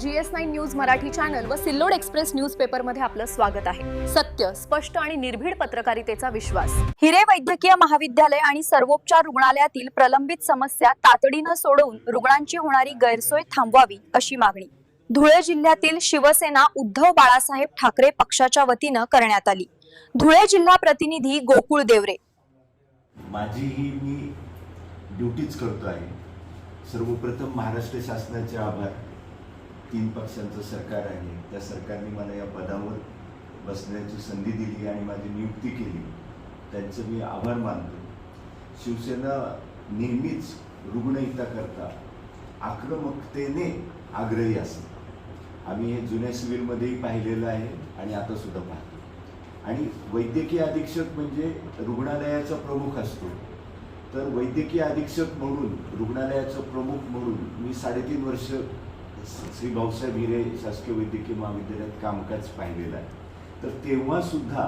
GS9 news Marathi channel व Sillod express newspaper मध्ये आपलं स्वागत आहे। सत्य, स्पष्ट आणि निर्भीड पत्रकारितेचा विश्वास। हिरे वैद्यकीय महाविद्यालय आणि सर्वोपचार रुग्णालयातील प्रलंबित समस्या तातडीने सोडवून रुग्णांची होणारी गैरसोय थांबवावी अशी मागणी धुळे जिल्ह्यातील शिवसेना उद्धव बाळासाहेब ठाकरे पक्षाच्या वतीने करण्यात आली। धुळे जिल्हा प्रतिनिधी गोकुळ देवरे। माझी ही मी ड्युटीज करतो आहे। सर्वप्रथम महाराष्ट्र शासनाचे आभार। 3 पक्षांचं सरकार आहे, त्या सरकारने मला या पदावर बसण्याची संधी दिली आणि माझी नियुक्ती केली, त्यांचे मी आभार मानतो। शिवसेना नेहमीच रुग्णहिताकरता आक्रमकतेने आग्रही असते। आम्ही हे जुन्या सिव्हिलमध्येही पाहिलेलं आहे आणि आता सुद्धा पाहतो। आणि वैद्यकीय अधीक्षक म्हणजे रुग्णालयाचा प्रमुख असतो, तर वैद्यकीय अधीक्षक म्हणून रुग्णालयाचा प्रमुख म्हणून मी 3.5 वर्ष श्री भाऊसाहेब हिरे शासकीय वैद्यकीय महाविद्यालयात कामकाज पाहिलेलं आहे। तर तेव्हा सुद्धा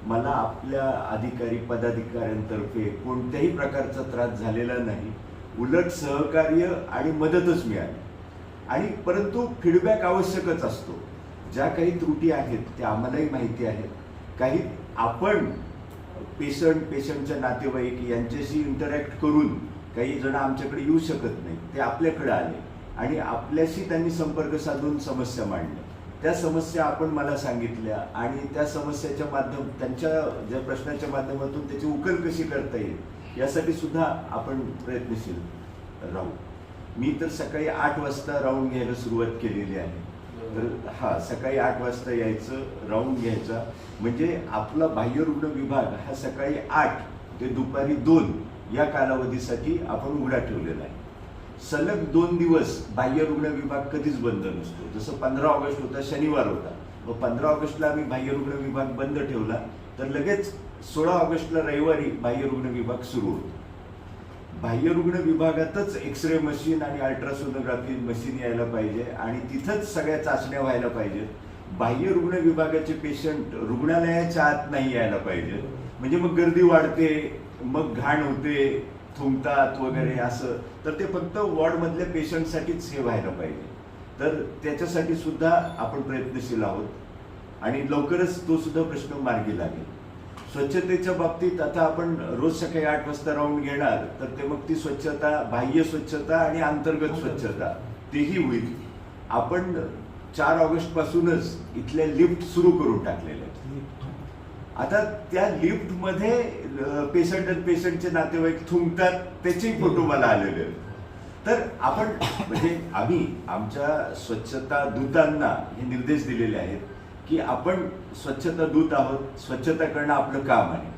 मला आपल्या अधिकारी पदाधिकाऱ्यांतर्फे कोणत्याही प्रकारचा त्रास झालेला नाही, उलट सहकार्य आणि मदतच मिळाली। आणि परंतु फीडबॅक आवश्यकच असतो। ज्या काही त्रुटी आहेत त्या आम्हालाही माहिती आहेत। काही आपण पेशंटच्या नातेवाईक यांच्याशी इंटरॅक्ट करून काही जण आमच्याकडे येऊ शकत नाही, ते आपल्याकडे आले आणि आपल्याशी त्यांनी संपर्क साधून समस्या मांडल्या। त्या समस्या आपण मला सांगितल्या आणि त्या समस्याच्या त्यांच्या ज्या प्रश्नाच्या माध्यमातून त्याची उकल कशी करता येईल यासाठी सुद्धा आपण प्रयत्नशील राहू। मी तर सकाळी 8 वाजता राऊंड घ्यायला सुरुवात केलेली आहे। तर सकाळी 8 वाजता यायचं, राऊंड घ्यायचा, म्हणजे आपला बाह्यरुग्ण विभाग हा सकाळी 8 ते दुपारी 2 या कालावधीसाठी आपण उघडा ठेवलेला आहे। सलग 2 दिवस बाह्यरुग्ण विभाग कधीच बंद नसतो। जसं 15 ऑगस्ट होता, शनिवार होता, मग 15 ऑगस्टला आम्ही बाह्यरुग्ण विभाग बंद ठेवला, तर लगेच 16 ऑगस्टला रविवारी बाह्यरुग्ण विभाग सुरू होतो। बाह्यरुग्ण विभागातच एक्सरे मशीन आणि अल्ट्रासोनोग्राफी मशीन यायला पाहिजे आणि तिथंच सगळ्या चाचण्या व्हायला पाहिजेत। बाह्यरुग्ण विभागाचे पेशंट रुग्णालयाच्या आत नाही यायला पाहिजे, म्हणजे मग गर्दी वाढते, मग घाण होते, थुंकतात वगैरे असं। तर ते फक्त वॉर्डमधल्या पेशंटसाठीच हे व्हायला पाहिजे। तर त्याच्यासाठी सुद्धा आपण प्रयत्नशील आहोत आणि लवकरच तो सुद्धा प्रश्न मार्गी लागेल। स्वच्छतेच्या बाबतीत आता आपण रोज सकाळी 8 वाजता राऊंड घेणार, तर ते मग ती स्वच्छता, बाह्य स्वच्छता आणि अंतर्गत स्वच्छता तेही होईल। आपण 4 ऑगस्ट पासूनच इथल्या लिफ्ट सुरू करून टाकलेल्या आहेत। आता त्या लिफ्टमध्ये पेशंटचे नातेवाईक थुंकतात, त्याचे फोटो मला आलेले आहेत। तर आपण म्हणजे आम्ही आमच्या स्वच्छता दूतांना हे निर्देश दिलेले आहेत की आपण स्वच्छता दूत आहोत, स्वच्छता करणं आपलं काम आहे।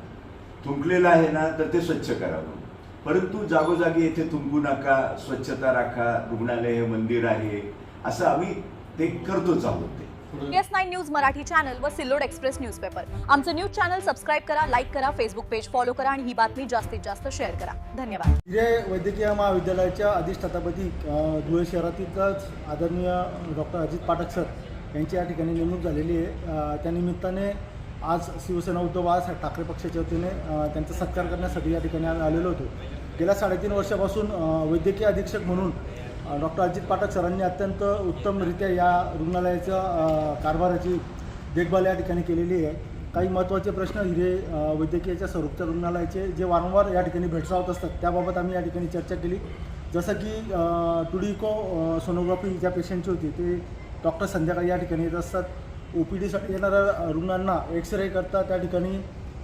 थुंकलेलं आहे ना तर ते स्वच्छ करावं, परंतु जागोजागी येथे थुंकू नका, स्वच्छता राखा, रुग्णालय हे मंदिर आहे, असं आम्ही ते करतोच आहोत। GS9 न्यूज मराठी चॅनल व सिल्लोड एक्सप्रेस न्यूजपेपर आमचं न्यूज चॅनल सबस्क्राइब करा, लाईक करा, फेसबुक पेज फॉलो करा आणि ही बातमी जास्तीत जास्त शेअर करा। धन्यवाद। हिरे वैद्यकीय महाविद्यालयाच्या अधिष्ठातापदी धुळे शहरातीलच आदरणीय डॉक्टर अजित पाठक सर यांची या ठिकाणी नेमणूक झालेली आहे। त्यानिमित्ताने आज शिवसेना उद्धव बाळासाहेब ठाकरे पक्षाच्या वतीने त्यांचा सत्कार करण्यासाठी या ठिकाणी आम्ही आलेलो होतो। गेल्या 3.5 वर्षापासून वैद्यकीय अधीक्षक म्हणून डॉक्टर अजित पाठक सरांनी अत्यंत उत्तमरित्या या रुग्णालयाच्या कारभाराची देखभाल या ठिकाणी केलेली आहे। काही महत्त्वाचे प्रश्न हिरे वैद्यकीयच्या सर्वोपचार रुग्णालयाचे जे वारंवार या ठिकाणी भेडसावत असतात त्याबाबत आम्ही या ठिकाणी चर्चा केली। जसं की टुडिको सोनोग्राफी ज्या पेशंटची होती ते डॉक्टर संध्याकाळी या ठिकाणी येत असतात। OPDसाठी येणाऱ्या रुग्णांना एक्सरे करता त्या ठिकाणी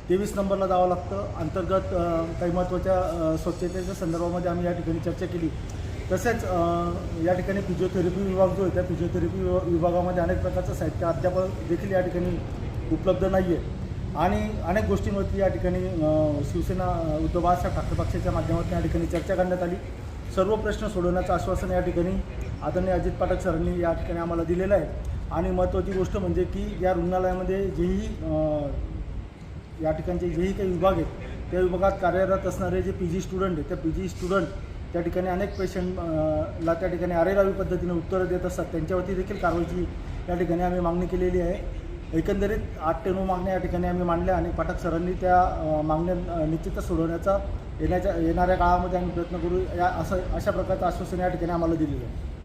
23 नंबरला जावं लागतं। अंतर्गत काही महत्त्वाच्या स्वच्छतेच्या संदर्भामध्ये आम्ही या ठिकाणी चर्चा केली। तसेच या ठिकाणी फिजिओथेरपी विभाग जो आहे त्या फिजिओथेरपी विभागामध्ये अनेक प्रकारचं साहित्य अद्याप देखील या ठिकाणी उपलब्ध नाही आहे आणि अनेक गोष्टींवरती या ठिकाणी शिवसेना उद्धव बाळासाहेब ठाकरे पक्षाच्या माध्यमातून या ठिकाणी चर्चा करण्यात आली। सर्व प्रश्न सोडवण्याचं आश्वासन या ठिकाणी आदरणीय अजित पाठक सरांनी या ठिकाणी आम्हाला दिलेलं आहे। आणि महत्त्वाची गोष्ट म्हणजे की या रुग्णालयामध्ये जेही या ठिकाणचे जेही काही विभाग आहेत त्या विभागात कार्यरत असणारे जे PG स्टुडंट आहेत त्या PG स्टुडंट त्या ठिकाणी अनेक पेशंटला त्या ठिकाणी अरेरावी पद्धतीने उत्तरं देत असतात, त्यांच्यावरती देखील कारवाईची या ठिकाणी आम्ही मागणी केलेली आहे। एकंदरीत 8 ते 9 मागण्या या ठिकाणी आम्ही मांडल्या आणि पाठक सरांनी त्या मागण्या निश्चितच सोडवण्याचा येणाऱ्या काळामध्ये आम्ही प्रयत्न करू अशा प्रकारचं आश्वासन या ठिकाणी आम्हाला दिलेलं आहे।